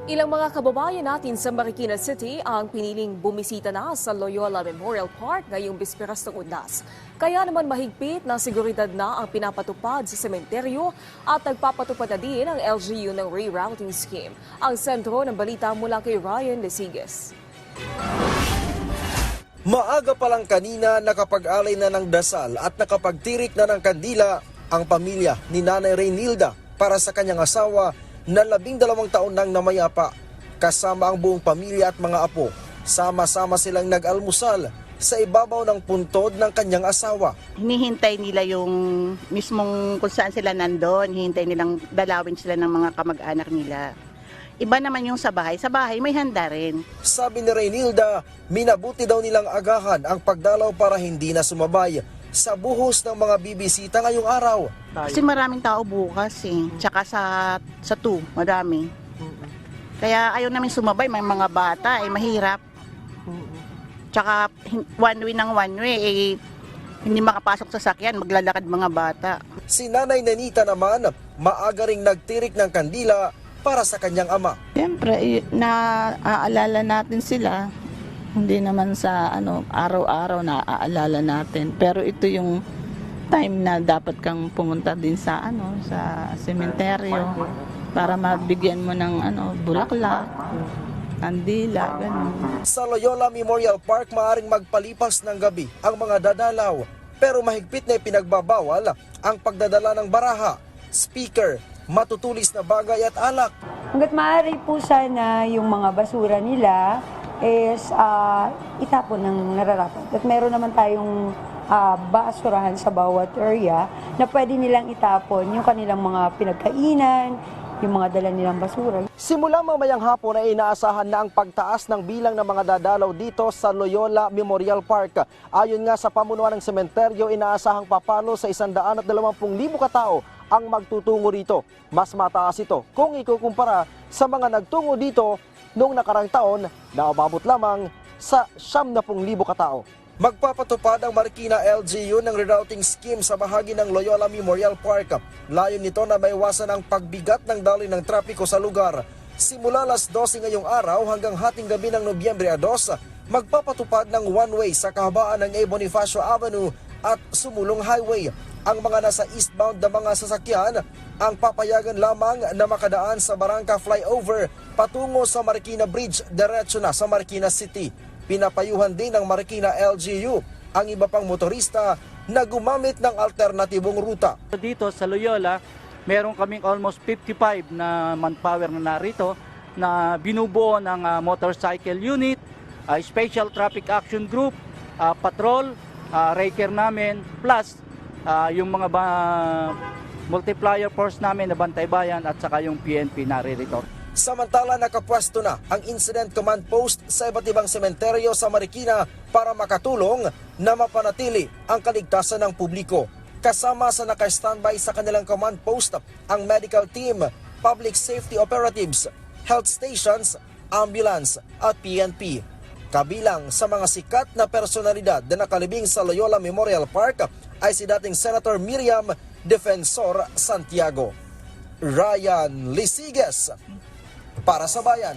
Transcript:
Ilang mga kababayan natin sa Marikina City ang piniling bumisita na sa Loyola Memorial Park ngayong bisperas ng Undas. Kaya naman mahigpit na seguridad na ang pinapatupad sa sementeryo at nagpapatupad na din ang LGU ng rerouting scheme. Ang sentro ng balita mula kay Ryan Lesiges. Maaga pa lang kanina nakapag-alay na ng dasal at nakapagtirik na ng kandila ang pamilya ni Nanay Reynilda para sa kanyang asawa na 12 taon nang namayapa. Kasama ang buong pamilya at mga apo, sama-sama silang nag-almusal sa ibabaw ng puntod ng kanyang asawa. Hinihintay nila yung mismong kung saan sila nandun, hinihintay nilang dalawin sila ng mga kamag-anak nila. Iba naman yung sa bahay may handa rin. Sabi ni Reynilda, minabuti daw nilang agahan ang pagdalaw para hindi na sumabay sa buhos ng mga bibisita ngayong araw. Kasi maraming tao bukas tsaka sa 2, madami. Kaya ayaw namin sumabay, may mga bata, mahirap. Tsaka one way, hindi makapasok sa sakyan, maglalakad mga bata. Si Nanay Nenita naman, maaga ring nagtirik ng kandila para sa kanyang ama. Siyempre, naaalala natin sila. Hindi naman sa araw-araw naaalala natin. Pero ito yung time na dapat kang pumunta din sa sa sementeryo para mabigyan mo ng bulaklak, kandila, ganun. Sa Loyola Memorial Park, maaring magpalipas ng gabi ang mga dadalaw. Pero mahigpit na ipinagbabawal ang pagdadala ng baraha, speaker, matutulis na bagay at alak. Hanggat maaari po sana yung mga basura nila is itapon ng nararapat. At meron naman tayong basurahan sa bawat area na pwede nilang itapon yung kanilang mga pinagkainan, yung mga dala nilang basura. Simula mamayang hapon ay inaasahan na ang pagtaas ng bilang ng mga dadalaw dito sa Loyola Memorial Park. Ayon nga sa pamunuan ng sementeryo, inaasahang papalo sa 120,000 katao ang magtutungo rito. Mas mataas ito kung ikukumpara sa mga nagtungo dito noong nakarang taon na umabot lamang sa 70,000 katao. Magpapatupad ang Marikina LGU ng rerouting scheme sa bahagi ng Loyola Memorial Park. Layon nito na maiwasan ang pagbigat ng daloy ng trapiko sa lugar. Simula alas 12 ngayong araw hanggang hating gabi ng Nobyembre 2, magpapatupad ng one-way sa kahabaan ng A. Bonifacio Avenue at Sumulong Highway. Ang mga nasa eastbound na mga sasakyan ang papayagan lamang na makadaan sa Barangka Flyover patungo sa Marikina Bridge diretso na sa Marikina City. Pinapayuhan din ng Marikina LGU ang iba pang motorista na gumamit ng alternatibong ruta. Dito sa Loyola, meron kaming almost 55 na manpower na narito na binubuo ng motorcycle unit, special traffic action group, patrol, raker namin, plus yung mga multiplier force namin na Bantay Bayan at saka yung PNP naririto. Samantala nakapwesto na ang Incident Command Post sa iba't ibang sementeryo sa Marikina para makatulong na mapanatili ang kaligtasan ng publiko. Kasama sa naka-standby sa kanilang command post ang medical team, public safety operatives, health stations, ambulance at PNP. Kabilang sa mga sikat na personalidad na nakalibing sa Loyola Memorial Park ay si dating Senator Miriam Defensor Santiago. Ryan Lesiges para sa Bayan.